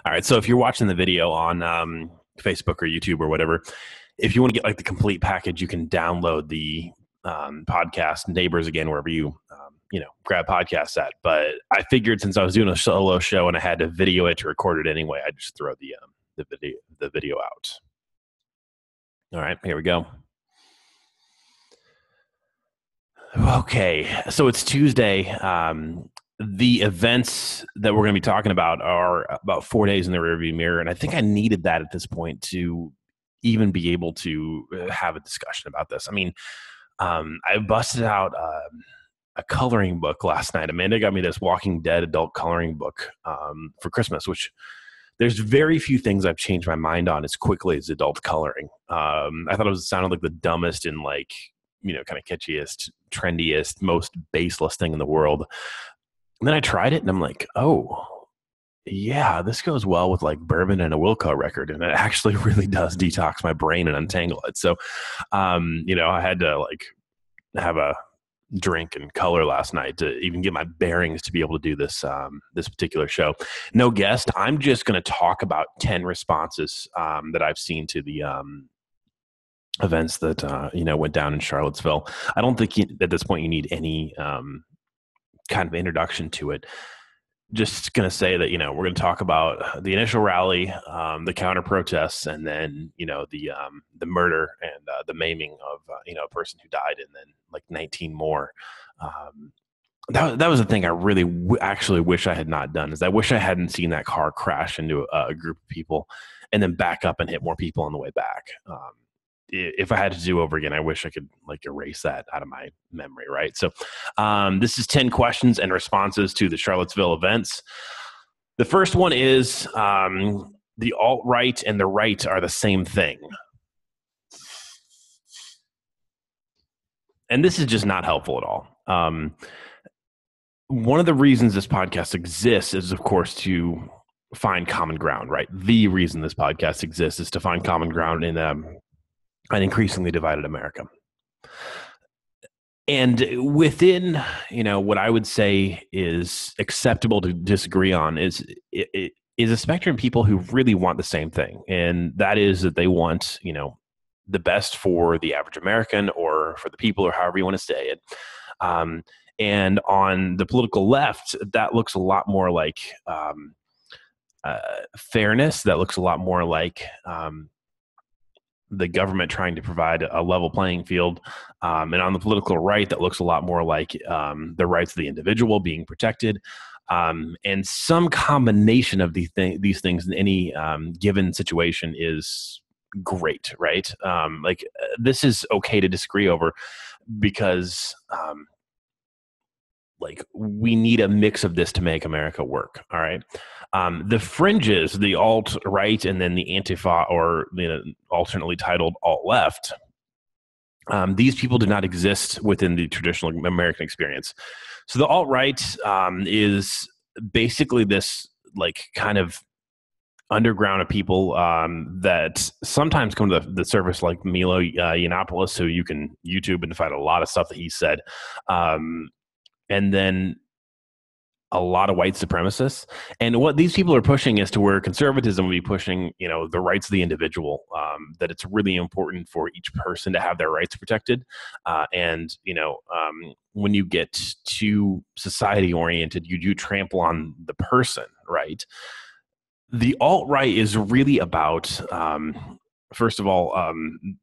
All right. So if you're watching the video on Facebook or YouTube or whatever, if you want to get like the complete package, you can download the podcast Neighbors again, wherever you, grab podcasts at. But I figured since I was doing a solo show and I had to video it to record it anyway, I'd just throw the video out. All right, here we go. Okay, so it's Tuesday. The events that we're going to be talking about are about 4 days in the rearview mirror, and I think I needed that at this point to even be able to have a discussion about this. I mean, I busted out a coloring book last night. Amanda got me this Walking Dead adult coloring book for Christmas, which there's very few things I've changed my mind on as quickly as adult coloring. I thought it sounded like the dumbest and kind of catchiest, trendiest, most baseless thing in the world. And then I tried it and I'm like, oh, yeah, this goes well with like bourbon and a Wilco record. And it actually really does detox my brain and untangle it. So, I had to have a drink and color last night to even get my bearings to be able to do this particular show. No guest. I'm just going to talk about 10 responses that I've seen to the events that went down in Charlottesville. I don't think at this point you need any kind of introduction to it. Just going to say that we're going to talk about the initial rally, the counter protests, and then the murder and the maiming of a person who died, and then 19 more. That was the thing I really actually wish I had not done. Is I wish I hadn't seen that car crash into a group of people and then back up and hit more people on the way back. If I had to do over again, I wish I could erase that out of my memory, right? So this is 10 questions and responses to the Charlottesville events. The first one is the alt-right and the right are the same thing. And this is just not helpful at all. One of the reasons this podcast exists is, of course, to find common ground, right? The reason this podcast exists is to find common ground in an increasingly divided America. And within, what I would say is acceptable to disagree on is a spectrum of people who really want the same thing. And that is that they want, the best for the average American or for the people or however you want to say it. And on the political left, that looks a lot more like fairness. That looks a lot more like the government trying to provide a level playing field. And on the political right, that looks a lot more like the rights of the individual being protected. And some combination of these things in any given situation is great, right? This is okay to disagree over because we need a mix of this to make America work. All right. The fringes, the alt-right, and then the Antifa, or alternately titled alt-left, these people do not exist within the traditional American experience. So the alt-right is basically this kind of underground of people that sometimes come to the surface, like Milo Yiannopoulos, who you can YouTube and find a lot of stuff that he said. And then a lot of white supremacists. And what these people are pushing is to where conservatism will be pushing, the rights of the individual, that it's really important for each person to have their rights protected. When you get too society oriented, you do trample on the person, right? The alt-right is really about, first of all,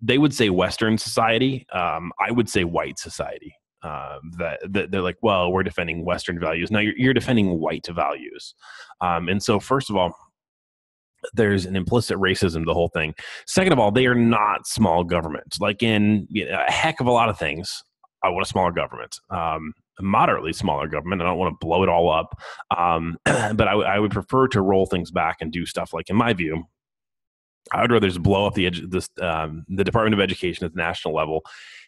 they would say Western society. I would say white society. That they're like, well, we're defending Western values. No, you're defending white values. And so first of all, there's an implicit racism to the whole thing. Second of all, they are not small government. Like in a heck of a lot of things, I want a smaller government, a moderately smaller government. I don't want to blow it all up. But I would prefer to roll things back and do stuff like, in my view, I would rather just blow up the Department of Education at the national level,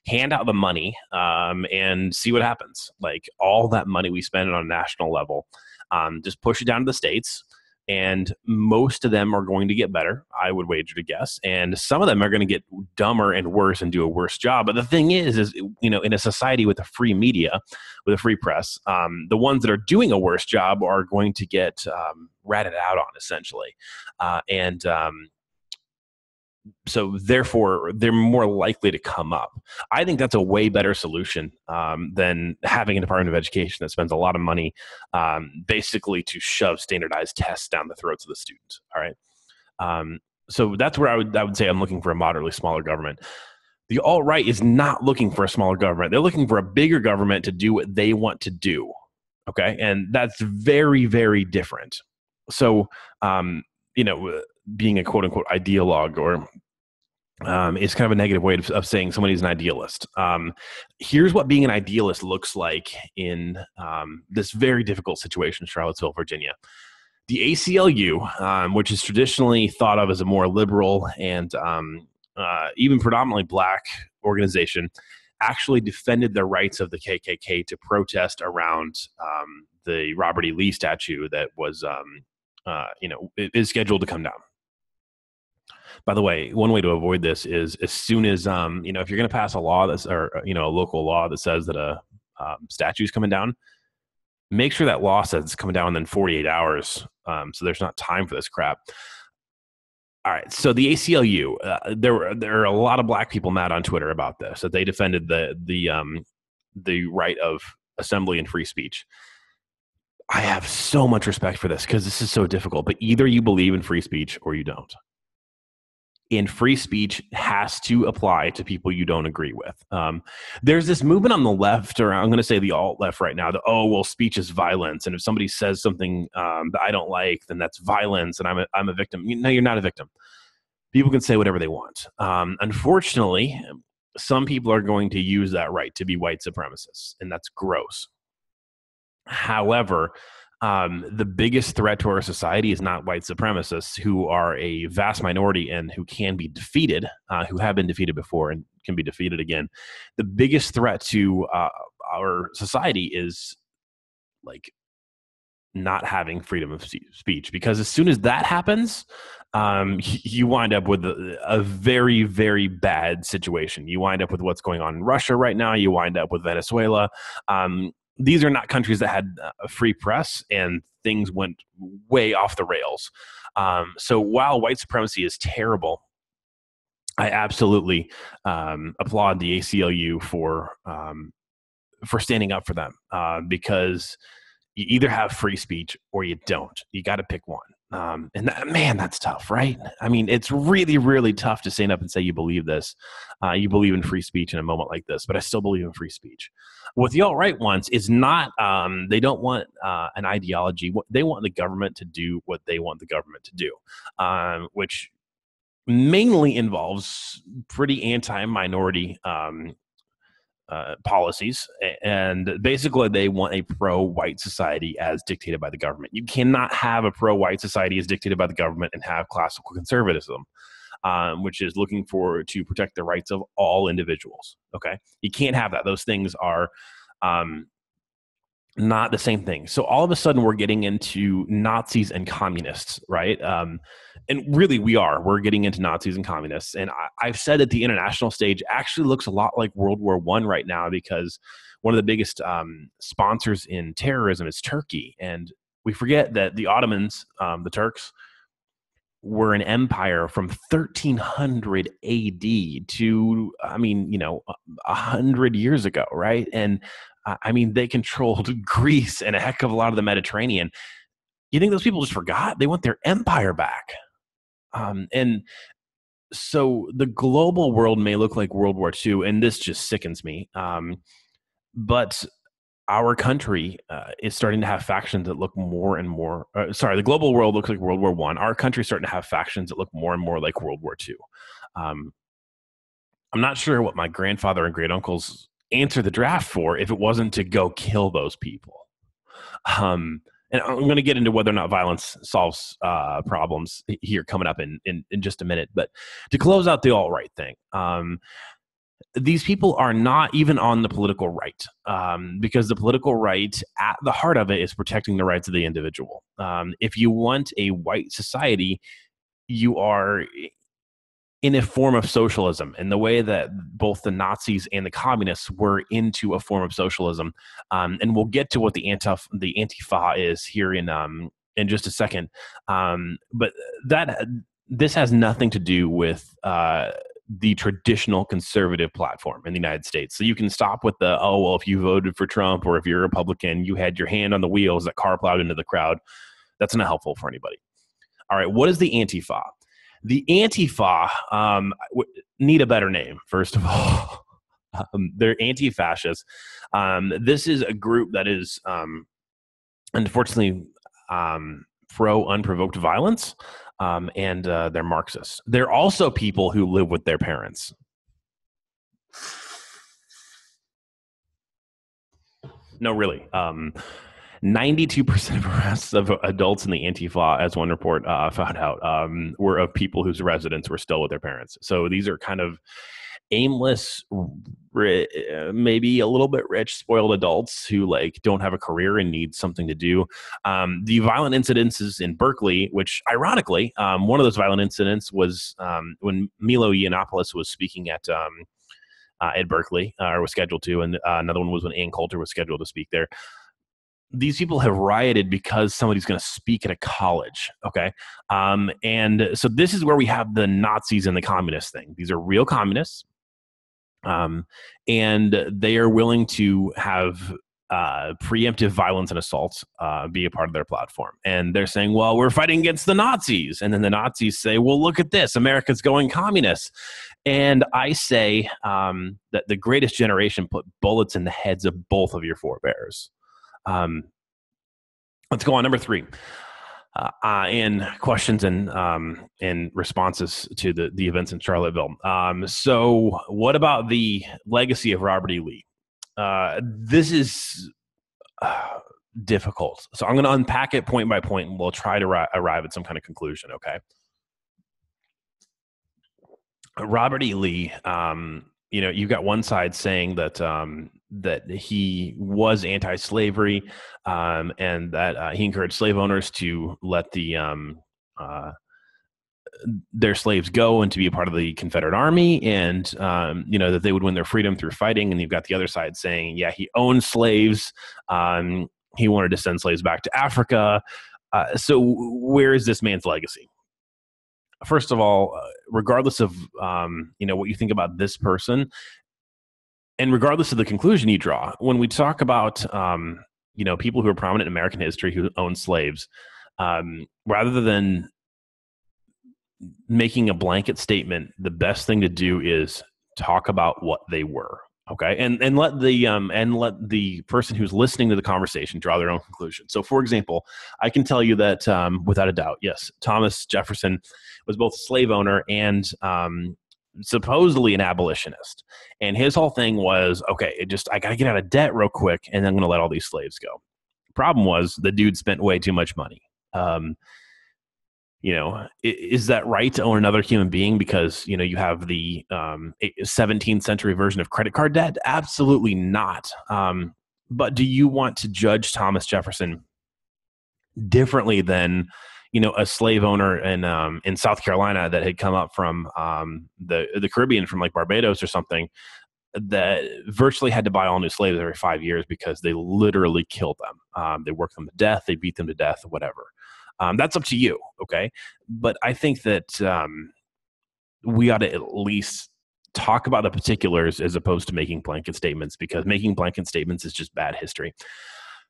hand out the money, and see what happens. Like all that money we spend on a national level, just push it down to the states, and most of them are going to get better, I would wager to guess, and some of them are going to get dumber and worse and do a worse job. But the thing is in a society with a free media, with a free press, the ones that are doing a worse job are going to get ratted out on, essentially, and so therefore they're more likely to come up. I think that's a way better solution than having a Department of Education that spends a lot of money basically to shove standardized tests down the throats of the students. All right. So that's where I would say I'm looking for a moderately smaller government. The alt-right is not looking for a smaller government. They're looking for a bigger government to do what they want to do. Okay. And that's very, very different. So, being a quote unquote ideologue or is kind of a negative way of saying somebody's an idealist. Here's what being an idealist looks like in this very difficult situation in Charlottesville, Virginia. The ACLU, which is traditionally thought of as a more liberal and even predominantly black organization, actually defended the rights of the KKK to protest around the Robert E. Lee statue that was, is scheduled to come down. By the way, one way to avoid this is as soon as, if you're going to pass a law that's, or, a local law that says that a statue is coming down, make sure that law says it's coming down within 48 hours. So there's not time for this crap. All right. So the ACLU, there are a lot of black people mad on Twitter about this, that they defended the right of assembly and free speech. I have so much respect for this because this is so difficult, but either you believe in free speech or you don't. And free speech has to apply to people you don't agree with. There's this movement on the left, or I'm going to say the alt-left right now, that, speech is violence. And if somebody says something that I don't like, then that's violence and I'm a victim. No, you're not a victim. People can say whatever they want. Unfortunately, some people are going to use that right to be white supremacists, and that's gross. However, the biggest threat to our society is not white supremacists, who are a vast minority and who can be defeated, who have been defeated before and can be defeated again. The biggest threat to our society is like not having freedom of speech, because as soon as that happens, you wind up with a very, very bad situation. You wind up with what's going on in Russia right now. You wind up with Venezuela. These are not countries that had a free press, and things went way off the rails. So while white supremacy is terrible, I absolutely applaud the ACLU for standing up for them, because you either have free speech or you don't. You got to pick one. And that's tough, right? I mean, it's really, really tough to stand up and say you believe this. You believe in free speech in a moment like this, but I still believe in free speech. What the alt-right wants is not, they don't want an ideology. They want the government to do what they want the government to do, which mainly involves pretty anti-minority policies, and basically they want a pro-white society as dictated by the government. You cannot have a pro-white society as dictated by the government and have classical conservatism, which is looking to protect the rights of all individuals. Okay, you can't have that. Those things are not the same thing. So all of a sudden we're getting into Nazis and communists, right? And really we're getting into Nazis and communists. And I've said that the international stage actually looks a lot like World War I right now, because one of the biggest sponsors in terrorism is Turkey. And we forget that the Ottomans, the Turks, were an empire from 1300 AD to, 100 years ago, right? And they controlled Greece and a heck of a lot of the Mediterranean. You think those people just forgot? They want their empire back. And so the global world may look like World War II, and this just sickens me. But our country is starting to have factions that look more and more. The global world looks like World War I. Our country is starting to have factions that look more and more like World War II. I'm not sure what my grandfather and great uncles answer the draft for if it wasn't to go kill those people. And I'm going to get into whether or not violence solves problems here coming up in just a minute. But to close out the alt-right thing, these people are not even on the political right, because the political right at the heart of it is protecting the rights of the individual. If you want a white society, you are in a form of socialism, in the way that both the Nazis and the communists were into a form of socialism. And we'll get to what the Antifa is here in just a second. But that this has nothing to do with the traditional conservative platform in the United States. So you can stop with the, oh, well, if you voted for Trump or if you're a Republican, you had your hand on the wheels that car plowed into the crowd. That's not helpful for anybody. All right, what is the Antifa? The Antifa need a better name, first of all. They're anti-fascist. This is a group that is, unfortunately, pro unprovoked violence, and they're Marxists. They're also people who live with their parents. No, really. 92% of arrests of adults in the Antifa, as one report found out, were of people whose residents were still with their parents. So these are kind of aimless, maybe a little bit rich, spoiled adults who like don't have a career and need something to do. The violent incidences in Berkeley, which ironically, one of those violent incidents was when Milo Yiannopoulos was speaking at Berkeley, or was scheduled to, and another one was when Ann Coulter was scheduled to speak there. These people have rioted because somebody's going to speak at a college. Okay. And so this is where we have the Nazis and the communist thing. These are real communists. And they are willing to have preemptive violence and assaults be a part of their platform. And they're saying, well, we're fighting against the Nazis. And then the Nazis say, well, look at this. America's going communist. And I say that the greatest generation put bullets in the heads of both of your forebears. Let's go on. Number 3, in questions and responses to the events in Charlottesville. So what about the legacy of Robert E. Lee? This is difficult. So I'm going to unpack it point by point, and we'll try to arrive at some kind of conclusion. Okay. Robert E. Lee, you've got one side saying that that he was anti-slavery, and that he encouraged slave owners to let their slaves go and to be a part of the Confederate Army, and that they would win their freedom through fighting. And you've got the other side saying, yeah, he owned slaves. He wanted to send slaves back to Africa. So where is this man's legacy? First of all, regardless of what you think about this person, and regardless of the conclusion you draw, when we talk about people who are prominent in American history who owned slaves, rather than making a blanket statement, the best thing to do is talk about what they were. Okay, and let the person who's listening to the conversation draw their own conclusion. So, for example, I can tell you that without a doubt, yes, Thomas Jefferson was both a slave owner and supposedly an abolitionist. And his whole thing was, okay, I got to get out of debt real quick, and I'm going to let all these slaves go. Problem was, the dude spent way too much money. Is that right to own another human being because, you have the 17th century version of credit card debt? Absolutely not. But do you want to judge Thomas Jefferson differently than, a slave owner in South Carolina that had come up from the Caribbean, from like Barbados or something, that virtually had to buy all new slaves every 5 years because they literally killed them. They worked them to death. They beat them to death, whatever. That's up to you, okay? But I think that we ought to at least talk about the particulars as opposed to making blanket statements, because making blanket statements is just bad history.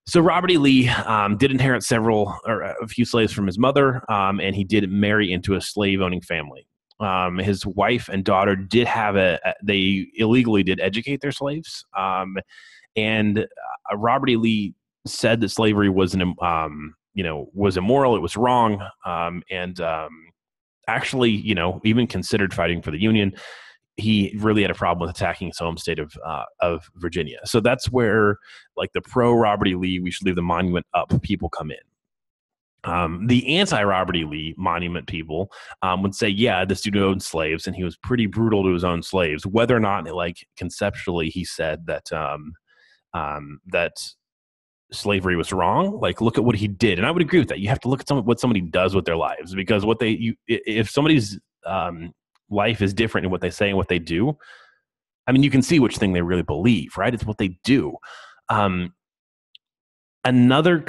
So Robert E. Lee did inherit a few slaves from his mother, and he did marry into a slave-owning family. His wife and daughter did they illegally did educate their slaves, and Robert E. Lee said that slavery was was immoral, it was wrong, and actually, even considered fighting for the Union. He really had a problem with attacking his home state of Virginia. So that's where, like, the pro Robert E. Lee, we should leave the monument up, people come in. The anti-Robert E. Lee monument people would say, yeah, this dude owned slaves, and he was pretty brutal to his own slaves. Whether or not, like, conceptually, he said that that slavery was wrong. Like, look at what he did, and I would agree with that. You have to look at what somebody does with their lives, because if somebody's life is different in what they say and what they do, I mean, you can see which thing they really believe, right? It's what they do. Another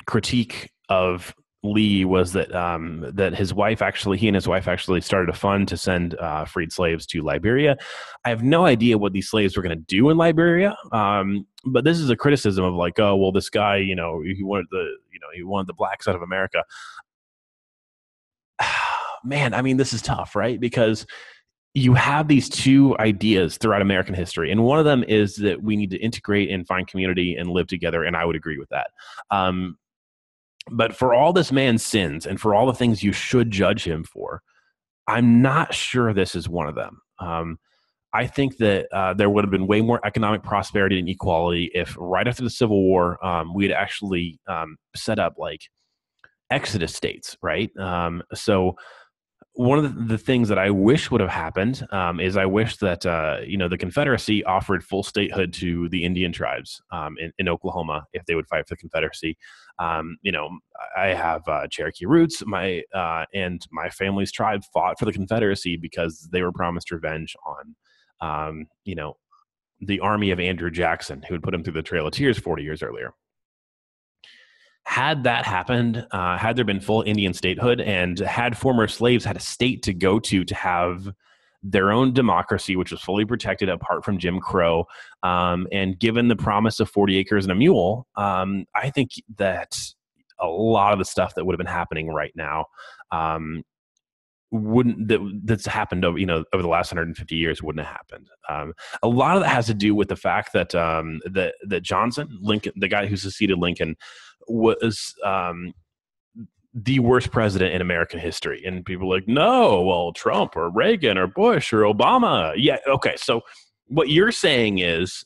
critique of Lee was that that he and his wife actually started a fund to send freed slaves to Liberia. I have no idea what these slaves were going to do in Liberia, but this is a criticism of, like, oh, well, this guy, he wanted the black side of America. Man, I mean, this is tough, right? Because you have these two ideas throughout American history, and one of them is that we need to integrate and find community and live together, and I would agree with that. But for all this man's sins and for all the things you should judge him for, I'm not sure this is one of them. I think that there would have been way more economic prosperity and equality if right after the Civil War, we had actually set up, like, exodus states, right? So one of the things that I wish would have happened is I wish that the Confederacy offered full statehood to the Indian tribes in Oklahoma if they would fight for the Confederacy. I have Cherokee roots. And my family's tribe fought for the Confederacy because they were promised revenge on the army of Andrew Jackson, who had put him through the Trail of Tears 40 years earlier. Had that happened, had there been full Indian statehood, and had former slaves had a state to go to have their own democracy, which was fully protected apart from Jim Crow, and given the promise of 40 acres and a mule, I think that a lot of the stuff that would have been happening right now that's happened over the last 150 years wouldn't have happened. A lot of that has to do with the fact that that Johnson, Lincoln, the guy who succeeded Lincoln, was the worst president in American history. And people are like, no, well, Trump or Reagan or Bush or Obama. Yeah, okay. So what you're saying is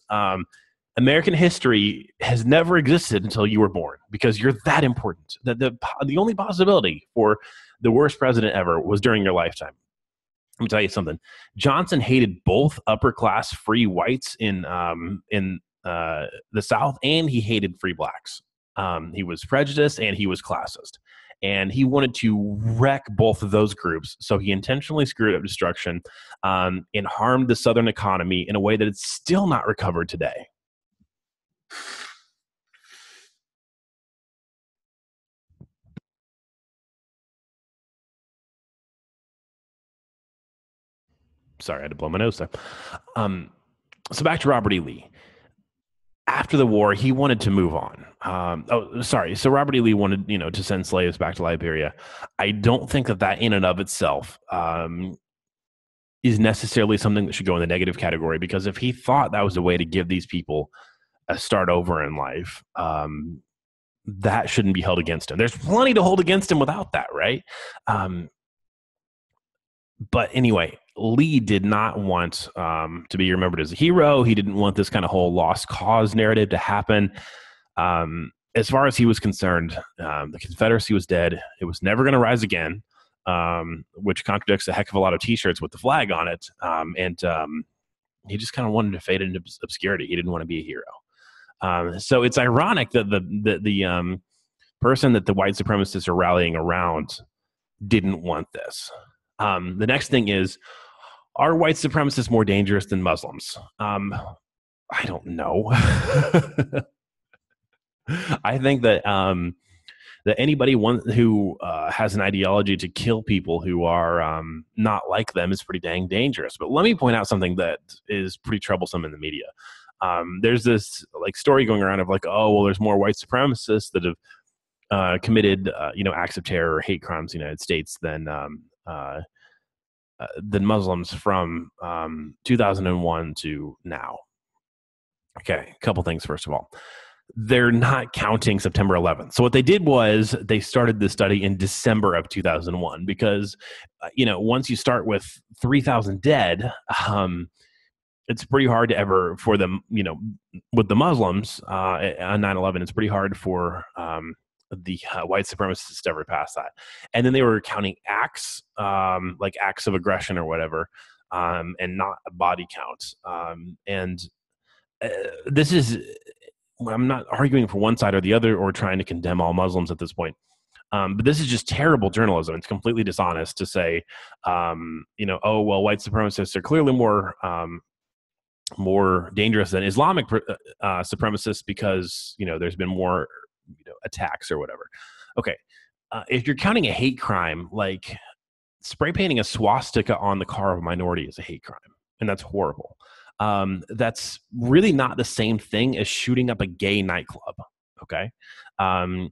American history has never existed until you were born, because you're that important. That the only possibility for the worst president ever was during your lifetime. Let me tell you something. Johnson hated both upper class free whites in the South, and he hated free blacks. He was prejudiced and he was classist, and he wanted to wreck both of those groups. So he intentionally screwed up destruction and harmed the Southern economy in a way that it's still not recovered today. Sorry, I had to blow my nose there. So back to Robert E. Lee. After the war, he wanted to move on. So Robert E. Lee wanted, to send slaves back to Liberia. I don't think that in and of itself is necessarily something that should go in the negative category, because if he thought that was a way to give these people a start over in life, that shouldn't be held against him. There's plenty to hold against him without that, right? But anyway, Lee did not want to be remembered as a hero. He didn't want this kind of whole lost cause narrative to happen. As far as he was concerned, the Confederacy was dead. It was never going to rise again, which contradicts a heck of a lot of T-shirts with the flag on it. And he just kind of wanted to fade into obscurity. He didn't want to be a hero. So it's ironic that the person that the white supremacists are rallying around didn't want this. The next thing is, are white supremacists more dangerous than Muslims? I don't know. I think that that anybody who has an ideology to kill people who are not like them is pretty dang dangerous. But let me point out something that is pretty troublesome in the media. There's this story going around of oh, well, there's more white supremacists that have committed acts of terror or hate crimes in the United States than Muslims from 2001 to now. Okay, a couple things. First of all, they're not counting September 11th. So what they did was they started the study in December of 2001 because, once you start with 3,000 dead, it's pretty hard to ever for them, with the Muslims on 9/11. It's pretty hard for the white supremacists to ever pass that. And then they were counting acts, like acts of aggression or whatever, and not a body count. And this is, I'm not arguing for one side or the other or trying to condemn all Muslims at this point. But this is just terrible journalism. It's completely dishonest to say, oh, well, white supremacists are clearly more dangerous than Islamic supremacists because, there's been more, attacks or whatever. Okay. If you're counting a hate crime, like spray painting a swastika on the car of a minority is a hate crime, and that's horrible. That's really not the same thing as shooting up a gay nightclub. Okay. And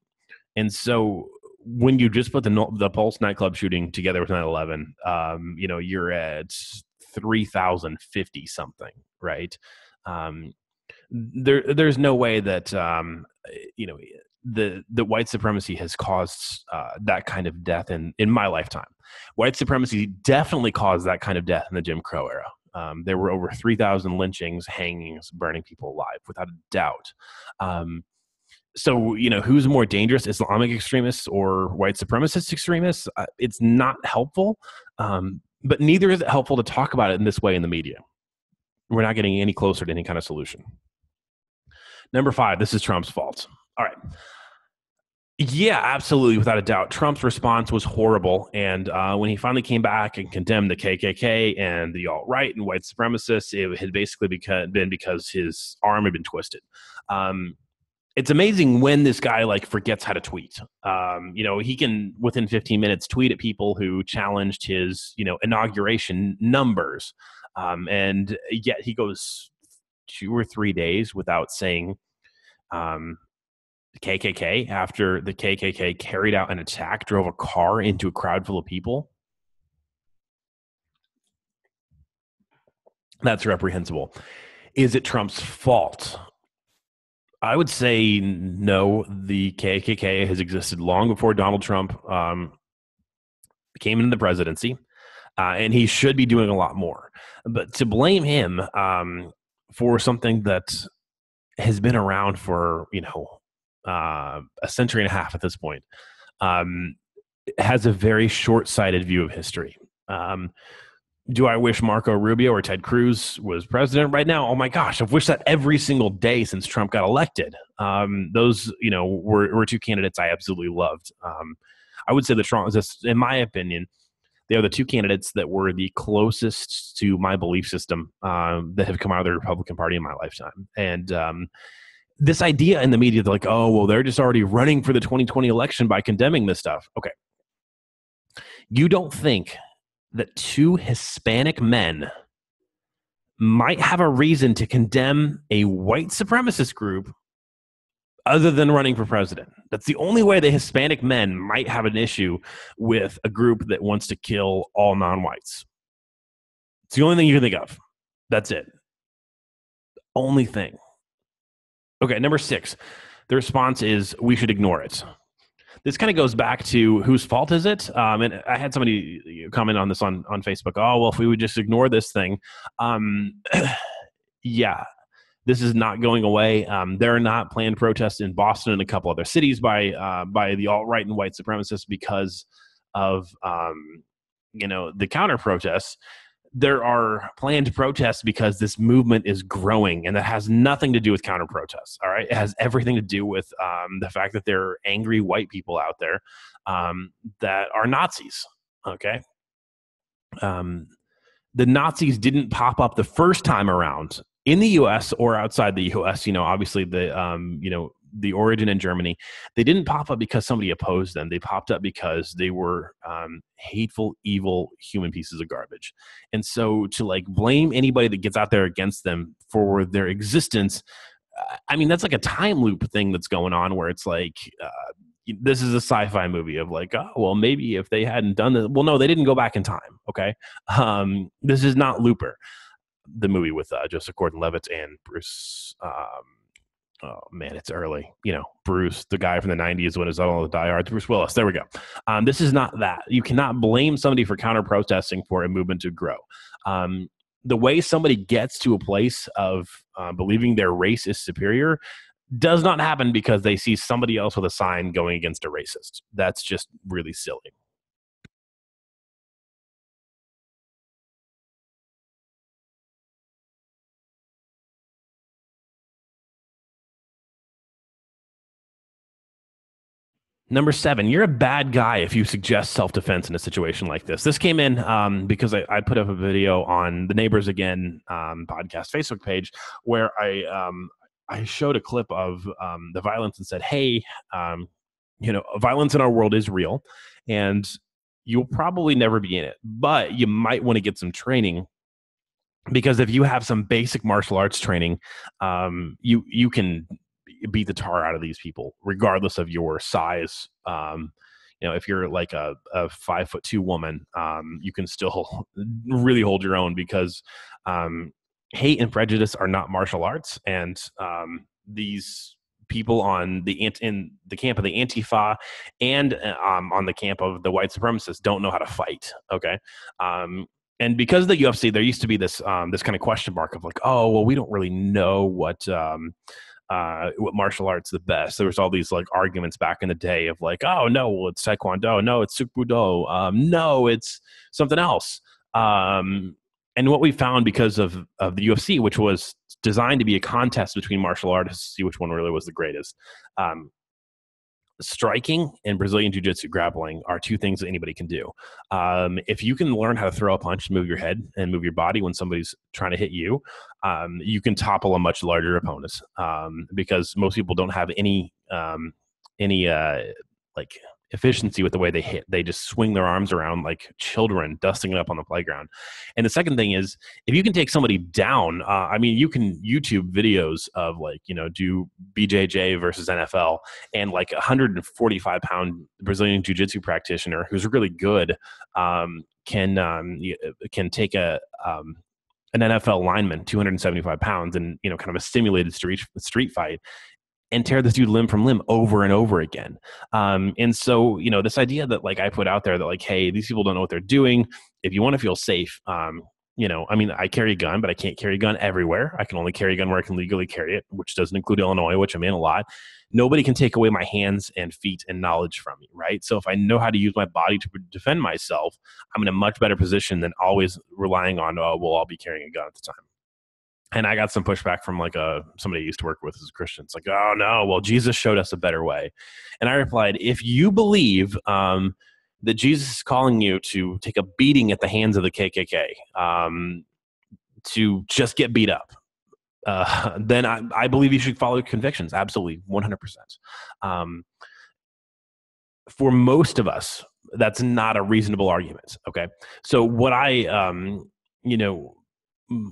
so when you just put the Pulse nightclub shooting together with 9/11, you're at 3,050 something, right? There's no way that the white supremacy has caused that kind of death in my lifetime. White supremacy definitely caused that kind of death in the Jim Crow era. There were over 3,000 lynchings, hangings, burning people alive, without a doubt. So, who's more dangerous, Islamic extremists or white supremacist extremists? It's not helpful, but neither is it helpful to talk about it in this way in the media. We're not getting any closer to any kind of solution. Number 5, this is Trump's fault. All right. Yeah, absolutely, without a doubt. Trump's response was horrible. And when he finally came back and condemned the KKK and the alt-right and white supremacists, it had basically been because his arm had been twisted. It's amazing when this guy forgets how to tweet. He can within 15 minutes tweet at people who challenged his, inauguration numbers. And yet he goes 2 or 3 days without saying KKK after the KKK carried out an attack, drove a car into a crowd full of people. That's reprehensible. Is it Trump's fault? I would say no. The KKK has existed long before Donald Trump came into the presidency, and he should be doing a lot more. But to blame him for something that has been around for a century and a half at this point has a very short-sighted view of history. Do I wish Marco Rubio or Ted Cruz was president right now? Oh my gosh, I've wished that every single day since Trump got elected. Those, were 2 candidates I absolutely loved. I would say that Trump, in my opinion, they are the 2 candidates that were the closest to my belief system that have come out of the Republican Party in my lifetime. And this idea in the media, they're like, oh, well, they're just already running for the 2020 election by condemning this stuff. Okay. You don't think that 2 Hispanic men might have a reason to condemn a white supremacist group other than running for president? That's the only way the Hispanic men might have an issue with a group that wants to kill all non-whites. It's the only thing you can think of. That's it. Only thing. Okay, number 6. The response is we should ignore it. This kind of goes back to whose fault is it? And I had somebody comment on this on Facebook. Oh, well, if we would just ignore this thing. Yeah, this is not going away. There are not planned protests in Boston and a couple other cities by the alt-right and white supremacists because of, the counter protests. There are planned protests because this movement is growing, and that has nothing to do with counter protests. All right. It has everything to do with the fact that there are angry white people out there that are Nazis. Okay. The Nazis didn't pop up the first time around in the U.S. or outside the U.S. Obviously the origin in Germany, they didn't pop up because somebody opposed them. They popped up because they were hateful, evil human pieces of garbage. And so to blame anybody that gets out there against them for their existence, that's like a time loop thing that's going on where it's this is a sci-fi movie of oh, well, maybe if they hadn't done this. Well, no, they didn't go back in time. Okay. This is not Looper, the movie with Joseph Gordon-Levitt and Bruce, oh man, it's early. Bruce, the guy from the 90s when it's all the Die Hard, Bruce Willis. There we go. This is not that. You cannot blame somebody for counter protesting for a movement to grow. the way somebody gets to a place of believing their race is superior does not happen because they see somebody else with a sign going against a racist. That's just really silly. Number 7, you're a bad guy if you suggest self-defense in a situation like this. This came in because I put up a video on the Neighbors Again podcast Facebook page where I showed a clip of the violence and said, hey, violence in our world is real, and you'll probably never be in it, but you might want to get some training, because if you have some basic martial arts training, you can beat the tar out of these people, regardless of your size. If you're like a 5'2" woman, you can still really hold your own, because hate and prejudice are not martial arts, and these people in the camp of the Antifa and on the camp of the white supremacists don't know how to fight. Okay. And because of the UFC, there used to be this kind of question mark of like, oh, well, we don't really know what martial arts the best. There was all these like arguments back in the day of like, oh no, well, it's Taekwondo, no, it's Sukbudo, no, it's something else. And what we found because of the UFC, which was designed to be a contest between martial artists to see which one really was the greatest. Striking and Brazilian Jiu-Jitsu grappling are two things that anybody can do. If you can learn how to throw a punch and move your head and move your body when somebody's trying to hit you, you can topple a much larger opponent, because most people don't have any like efficiency with the way they hit. They just swing their arms around like children dusting it up on the playground. And the second thing is, if you can take somebody down, you can YouTube videos of like, do BJJ versus NFL, and like 145-pound Brazilian Jiu-Jitsu practitioner who's really good can take an NFL lineman, 275 pounds, and kind of a simulated street fight, and tear this dude limb from limb over and over again. And so, this idea that like I put out there that like, hey, these people don't know what they're doing. If you want to feel safe, I carry a gun, but I can't carry a gun everywhere. I can only carry a gun where I can legally carry it, which doesn't include Illinois, which I'm in a lot. Nobody can take away my hands and feet and knowledge from me, right? So if I know how to use my body to defend myself, I'm in a much better position than always relying on, oh, well, I'll be carrying a gun at the time. And I got some pushback from like somebody I used to work with as a Christian. It's like, oh no, well, Jesus showed us a better way. And I replied, if you believe that Jesus is calling you to take a beating at the hands of the KKK, to just get beat up, then I believe you should follow convictions. Absolutely, 100%. For most of us, that's not a reasonable argument. Okay. So what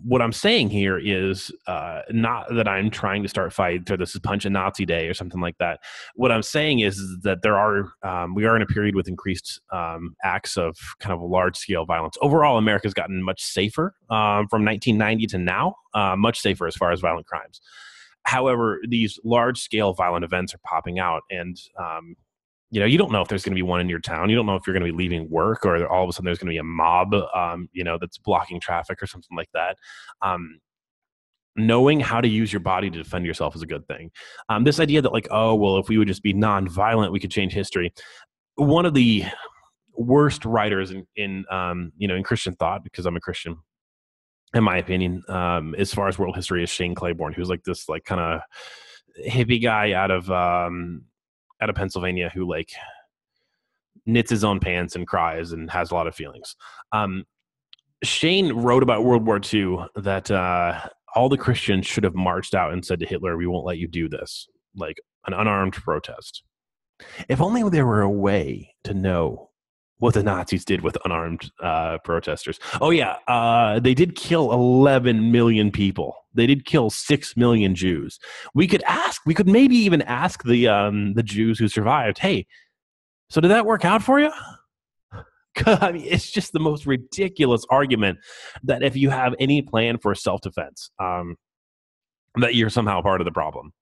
what I'm saying here is not that I'm trying to start fights or this is Punch a Nazi Day or something like that. What I'm saying is that we are in a period with increased acts of kind of large scale violence. Overall, America's gotten much safer from 1990 to now, much safer as far as violent crimes. However, these large scale violent events are popping out, and you don't know if there's going to be one in your town. You don't know if you're going to be leaving work or all of a sudden there's going to be a mob, that's blocking traffic or something like that. Knowing how to use your body to defend yourself is a good thing. This idea that like, oh, well, if we would just be nonviolent, we could change history. One of the worst writers in Christian thought, because I'm a Christian, in my opinion, as far as world history, is Shane Claiborne, who's like this like kind of hippie guy out of Pennsylvania who like knits his own pants and cries and has a lot of feelings. Shane wrote about World War II that all the Christians should have marched out and said to Hitler, we won't let you do this, like an unarmed protest. If only there were a way to know what the Nazis did with unarmed protesters. Oh yeah, they did kill 11 million people. They did kill 6 million Jews. We could maybe even ask the Jews who survived, hey, so did that work out for you? I mean, it's just the most ridiculous argument that if you have any plan for self-defense, that you're somehow part of the problem.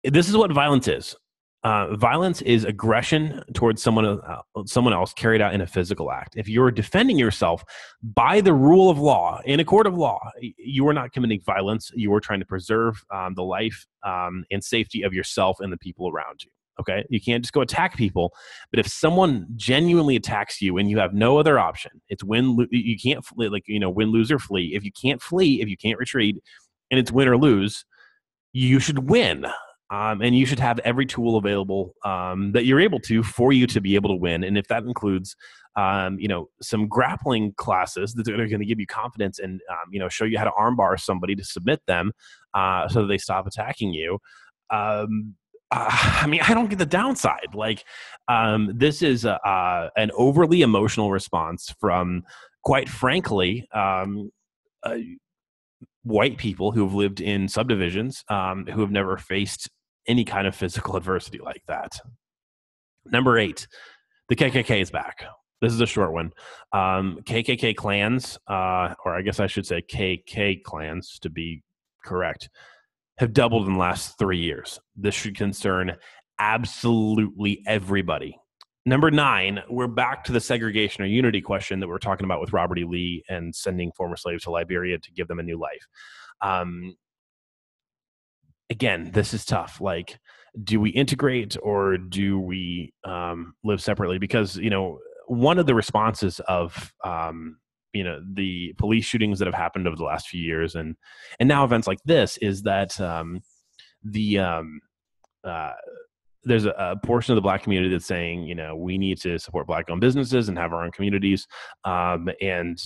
This is what violence is. Violence is aggression towards someone else carried out in a physical act. If you're defending yourself by the rule of law in a court of law, you are not committing violence. You are trying to preserve the life and safety of yourself and the people around you. Okay, you can't just go attack people. But if someone genuinely attacks you and you have no other option, it's you can't win, lose, or flee. If you can't flee, if you can't retreat, and it's win or lose, you should win. And you should have every tool available that you're able to for you to be able to win. And if that includes, some grappling classes that are going to give you confidence and, show you how to armbar somebody to submit them so that they stop attacking you. I don't get the downside. This is an overly emotional response from, quite frankly, white people who have lived in subdivisions, who have never faced any kind of physical adversity like that. Number 8, the KKK is back. This is a short one. KKK clans, or I guess I should say KK clans to be correct, have doubled in the last 3 years. This should concern absolutely everybody. Number 9, we're back to the segregation or unity question that we were talking about with Robert E. Lee and sending former slaves to Liberia to give them a new life. Again, this is tough. Do we integrate or do we live separately? Because, one of the responses of, the police shootings that have happened over the last few years and now events like this is that there's a portion of the Black community that's saying, we need to support Black-owned businesses and have our own communities and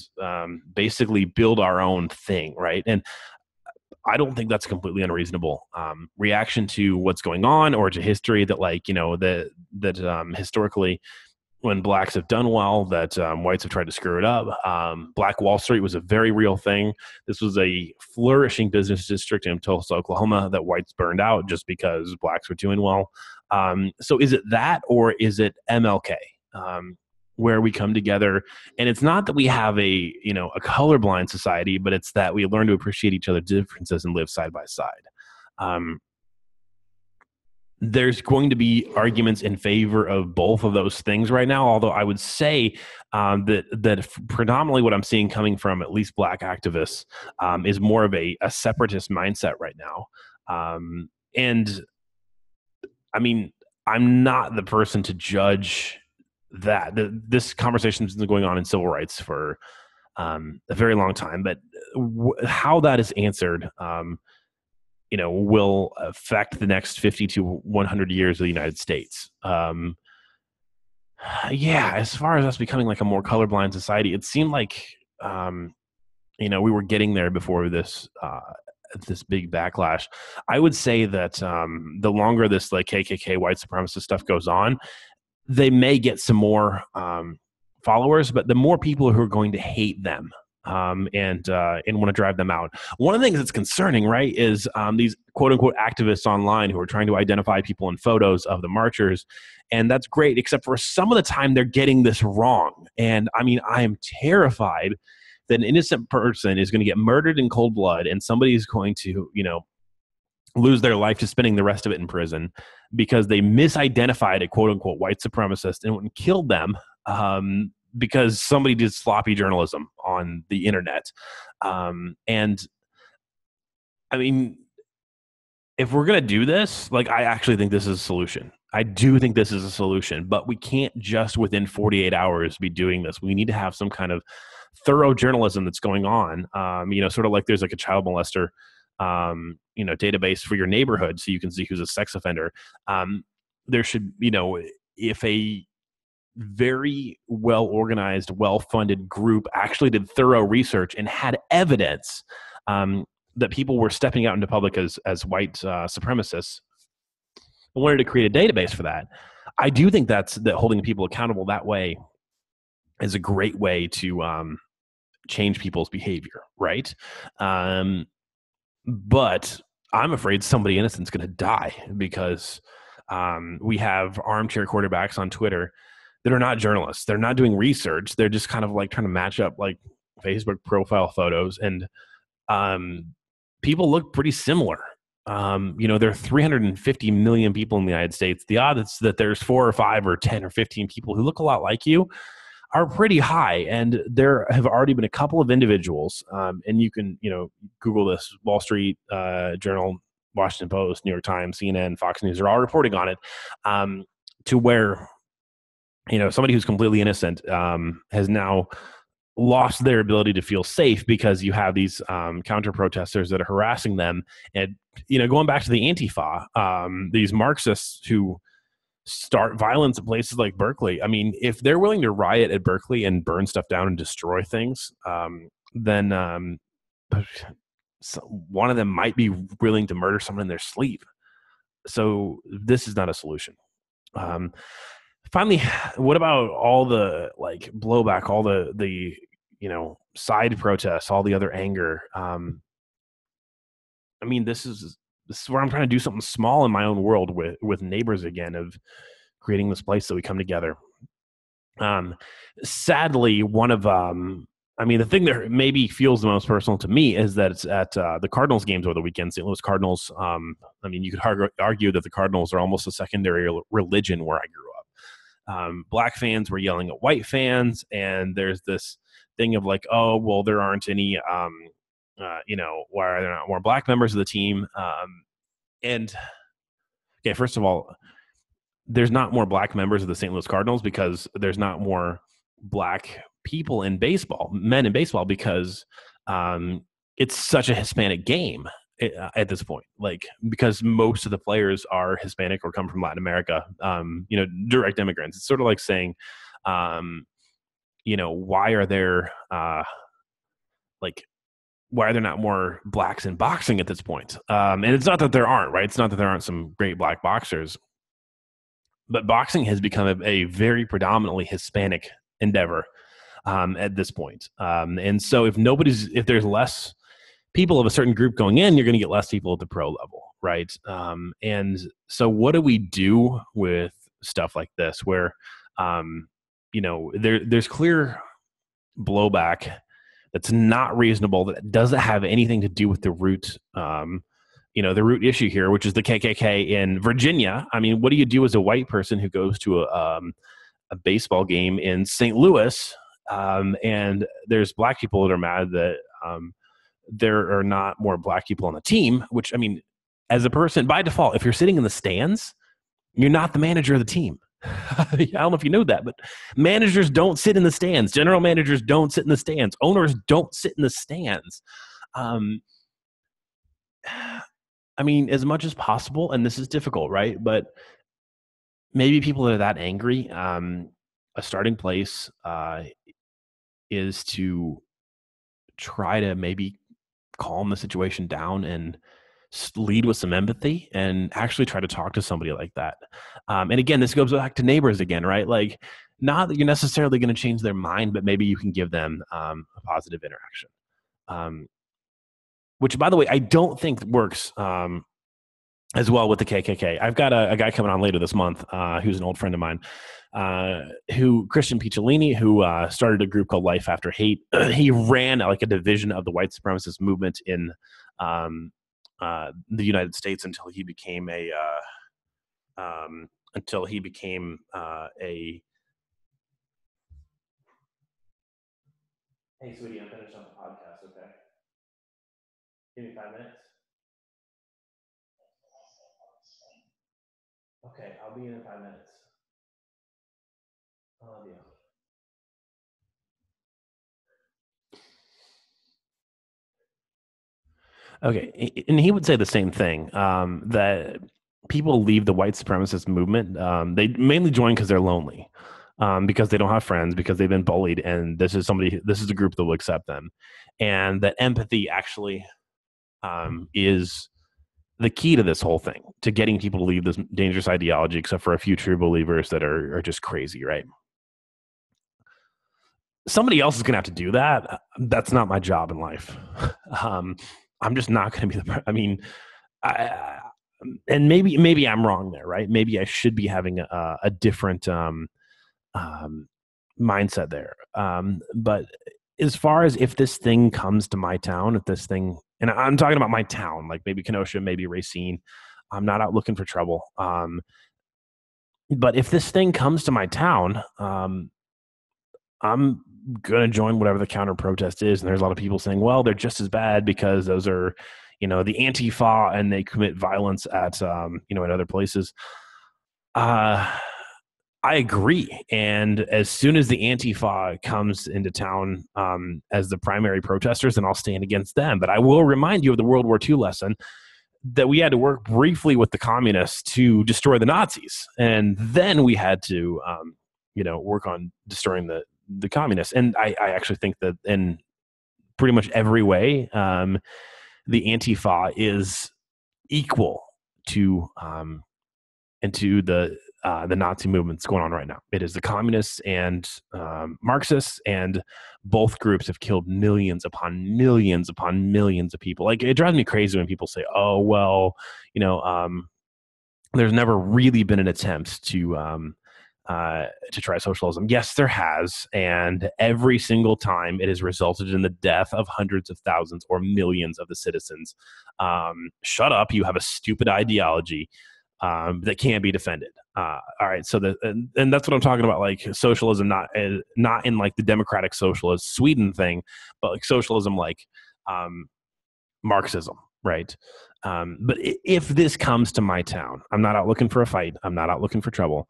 basically build our own thing, right? And I don't think that's completely unreasonable reaction to what's going on or to history that historically when Blacks have done well, that whites have tried to screw it up. Black Wall Street was a very real thing. This was a flourishing business district in Tulsa, Oklahoma that whites burned out just because Blacks were doing well. So is it that, or is it MLK? Where we come together, and it's not that we have a colorblind society, but it's that we learn to appreciate each other's differences and live side by side. There's going to be arguments in favor of both of those things right now, although I would say that predominantly what I'm seeing coming from at least Black activists is more of a separatist mindset right now. And I mean, I'm not the person to judge that. This conversation has been going on in civil rights for a very long time, but how that is answered will affect the next 50 to 100 years of the United States. As far as us becoming like a more colorblind society, it seemed like we were getting there before this big backlash. I would say that the longer this KKK white supremacist stuff goes on, they may get some more followers, but the more people who are going to hate them and want to drive them out. One of the things that's concerning, right, is these quote unquote activists online who are trying to identify people in photos of the marchers. And that's great, except for some of the time they're getting this wrong. And I mean, I am terrified that an innocent person is going to get murdered in cold blood and somebody is going to, lose their life to spending the rest of it in prison because they misidentified a quote unquote white supremacist and went and killed them because somebody did sloppy journalism on the internet. And I mean, if we're going to do this, I actually think this is a solution. I do think this is a solution, but we can't just within 48 hours be doing this. We need to have some kind of thorough journalism that's going on, sort of like there's a child molester database for your neighborhood so you can see who's a sex offender. There should, if a very well-organized, well-funded group actually did thorough research and had evidence that people were stepping out into public as white supremacists and wanted to create a database for that. I do think that holding people accountable that way is a great way to change people's behavior, right? But I'm afraid somebody innocent is going to die because we have armchair quarterbacks on Twitter that are not journalists. They're not doing research. They're just kind of trying to match up Facebook profile photos, and people look pretty similar. There are 350 million people in the United States. The odds that there's 4 or 5 or 10 or 15 people who look a lot like you are pretty high. And there have already been a couple of individuals, and you can, Google this: Wall Street Journal, Washington Post, New York Times, CNN, Fox News are all reporting on it, to where, somebody who's completely innocent has now lost their ability to feel safe because you have these counter protesters that are harassing them. And, going back to the Antifa, these Marxists who start violence at places like Berkeley. I mean, if they're willing to riot at Berkeley and burn stuff down and destroy things, then one of them might be willing to murder someone in their sleep. So this is not a solution. Finally, what about all the blowback, all the side protests, all the other anger? I mean, this is where I'm trying to do something small in my own world with neighbors again, of creating this place that we come together. Sadly, one of the thing that maybe feels the most personal to me is that it's at the Cardinals games over the weekend. St. Louis Cardinals. You could argue that the Cardinals are almost a secondary religion where I grew up. Black fans were yelling at white fans, and there's this thing of like, oh, well, there aren't any, why are there not more black members of the team? And okay, first of all, there's not more black members of the St. Louis Cardinals because there's not more black people in baseball, men in baseball, because it's such a Hispanic game at this point. Because most of the players are Hispanic or come from Latin America, direct immigrants. It's sort of like saying, why are there why are there not more blacks in boxing at this point? And it's not that there aren't, right? It's not that there aren't some great black boxers. But boxing has become a very predominantly Hispanic endeavor at this point. And so if there's less people of a certain group going in, you're going to get less people at the pro level, right? And so what do we do with stuff like this where, there's clear blowback that's not reasonable, that doesn't have anything to do with the root the root issue here, which is the KKK in Virginia. I mean, what do you do as a white person who goes to a baseball game in St. Louis, and there's black people that are mad that there are not more black people on the team? Which, I mean, as a person, by default, if you're sitting in the stands, you're not the manager of the team. I don't know if you know that, but managers don't sit in the stands. General managers don't sit in the stands. Owners don't sit in the stands. I mean, as much as possible, and this is difficult, right? But maybe people that are that angry, a starting place is to try to maybe calm the situation down and lead with some empathy and actually try to talk to somebody like that. And again, this goes back to neighbors again, right? Not that you're necessarily going to change their mind, but maybe you can give them a positive interaction. Which, by the way, I don't think works as well with the KKK. I've got a guy coming on later this month who's an old friend of mine, Christian Picciolini, who started a group called Life After Hate. He ran a division of the white supremacist movement in the United States until he became a Hey, sweetie, I'm finished on the podcast. Okay. Give me 5 minutes. Okay, I'll be in 5 minutes. I love you. Okay, and he would say the same thing, that people leave the white supremacist movement. They mainly join because they're lonely, because they don't have friends, because they've been bullied, and this is a group that will accept them, and that empathy actually is the key to this whole thing, to getting people to leave this dangerous ideology, except for a few true believers that are just crazy, right? Somebody else is going to have to do that. That's not my job in life. I'm just not going to be and maybe I'm wrong there, right? Maybe I should be having a different mindset there. But as far as if this thing comes to my town, if this thing And I'm talking about my town, like maybe Kenosha, maybe Racine. I'm not out looking for trouble. But if this thing comes to my town, I'm going to join whatever the counter protest is. And there's a lot of people saying, well, they're just as bad because those are, the Antifa and they commit violence at, at other places. I agree. And as soon as the Antifa comes into town as the primary protesters, then I'll stand against them. But I will remind you of the World War II lesson that we had to work briefly with the communists to destroy the Nazis. And then we had to, work on destroying the communists. And I actually think that in pretty much every way, the Antifa is equal to and to the Nazi movement's going on right now. It is the communists and Marxists, and both groups have killed millions upon millions upon millions of people. Like, it drives me crazy when people say, "Oh, well, there's never really been an attempt to try socialism." Yes, there has, and every single time it has resulted in the death of hundreds of thousands or millions of the citizens. Shut up! You have a stupid ideology that can't be defended. All right, so and that's what I'm talking about. Like socialism, not in like the democratic socialist Sweden thing, but like socialism, like Marxism, right? But if this comes to my town, I'm not out looking for a fight. I'm not out looking for trouble.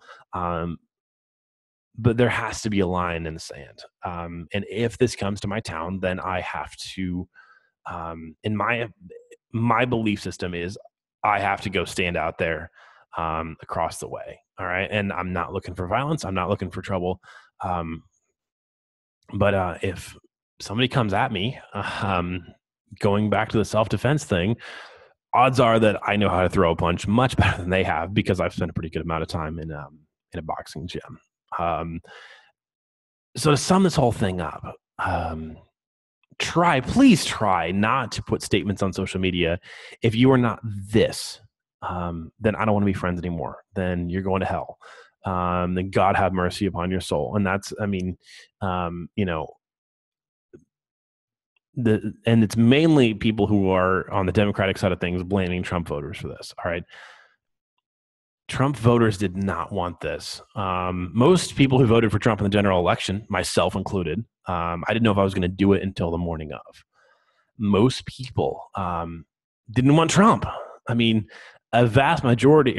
But there has to be a line in the sand. And if this comes to my town, then I have to, in my belief system is I have to go stand out there across the way. All right. And I'm not looking for violence. I'm not looking for trouble. But if somebody comes at me, going back to the self-defense thing, odds are that I know how to throw a punch much better than they have, because I've spent a pretty good amount of time in a boxing gym. So to sum this whole thing up, please try not to put statements on social media. If you are not this, then I don't want to be friends anymore. Then you're going to hell. Then God have mercy upon your soul. And that's, and it's mainly people who are on the Democratic side of things blaming Trump voters for this. All right. Trump voters did not want this. Most people who voted for Trump in the general election, myself included, I didn't know if I was going to do it until the morning of. Most people didn't want Trump. I mean, a vast minority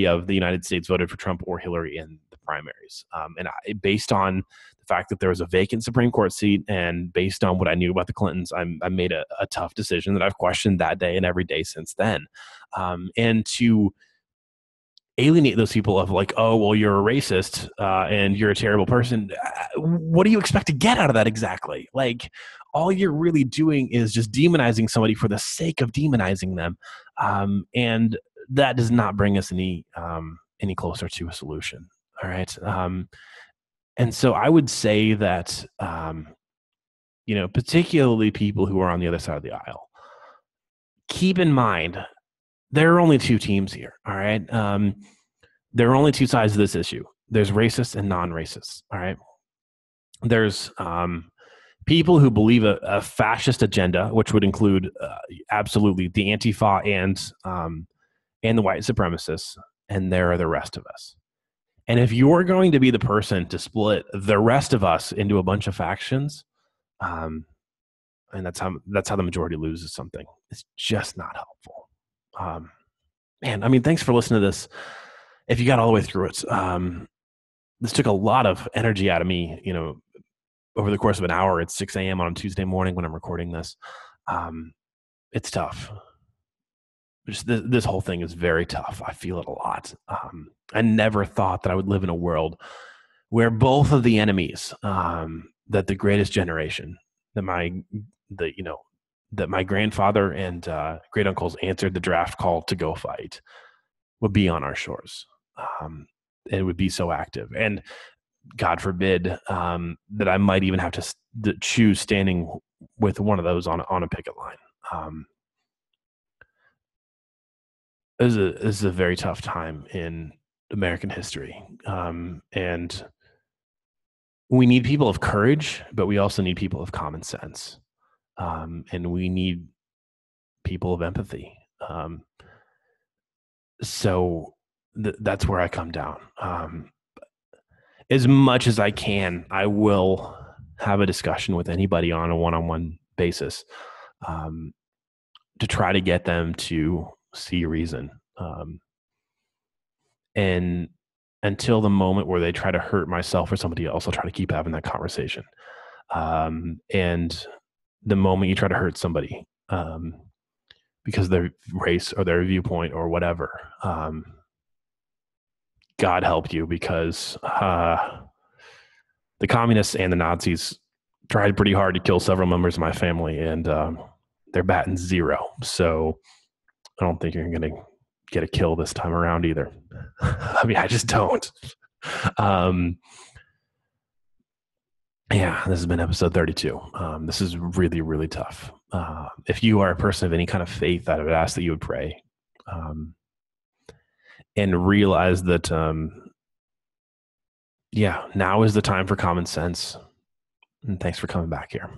of the United States voted for Trump or Hillary in the primaries. And based on the fact that there was a vacant Supreme Court seat, and based on what I knew about the Clintons, I made a tough decision that I've questioned that day and every day since then. And to alienate those people of like, oh, well, you're a racist and you're a terrible person. What do you expect to get out of that exactly? Like, all you're really doing is just demonizing somebody for the sake of demonizing them. And that does not bring us any closer to a solution. All right. And so I would say that, particularly people who are on the other side of the aisle, keep in mind, there are only two teams here. All right. There are only two sides of this issue. There's racists and non-racists. All right. There's people who believe a fascist agenda, which would include absolutely the Antifa and the white supremacists. And there are the rest of us. And if you're going to be the person to split the rest of us into a bunch of factions, and that's how the majority loses something, it's just not helpful. Man, I mean, thanks for listening to this. If you got all the way through it, this took a lot of energy out of me, over the course of an hour. It's 6 a.m. on a Tuesday morning when I'm recording this. It's tough. Just this whole thing is very tough. I feel it a lot. I never thought that I would live in a world where both of the enemies, that the greatest generation, that my grandfather and great uncles answered the draft call to go fight, would be on our shores. It would be so active. And God forbid that I might even have to choose standing with one of those on a picket line. This is a very tough time in American history. And we need people of courage, but we also need people of common sense. And we need people of empathy. So that's where I come down. As much as I can, I will have a discussion with anybody on a one-on-one basis, to try to get them to see reason. And until the moment where they try to hurt myself or somebody else, I'll try to keep having that conversation. And the moment you try to hurt somebody, because of their race or their viewpoint or whatever, God help you, because the communists and the Nazis tried pretty hard to kill several members of my family, and they're batting zero. So I don't think you're going to get a kill this time around either. I mean, I just don't. Yeah, this has been episode 32. This is really, really tough. If you are a person of any kind of faith, I would ask that you would pray, and realize that, now is the time for common sense. And thanks for coming back here.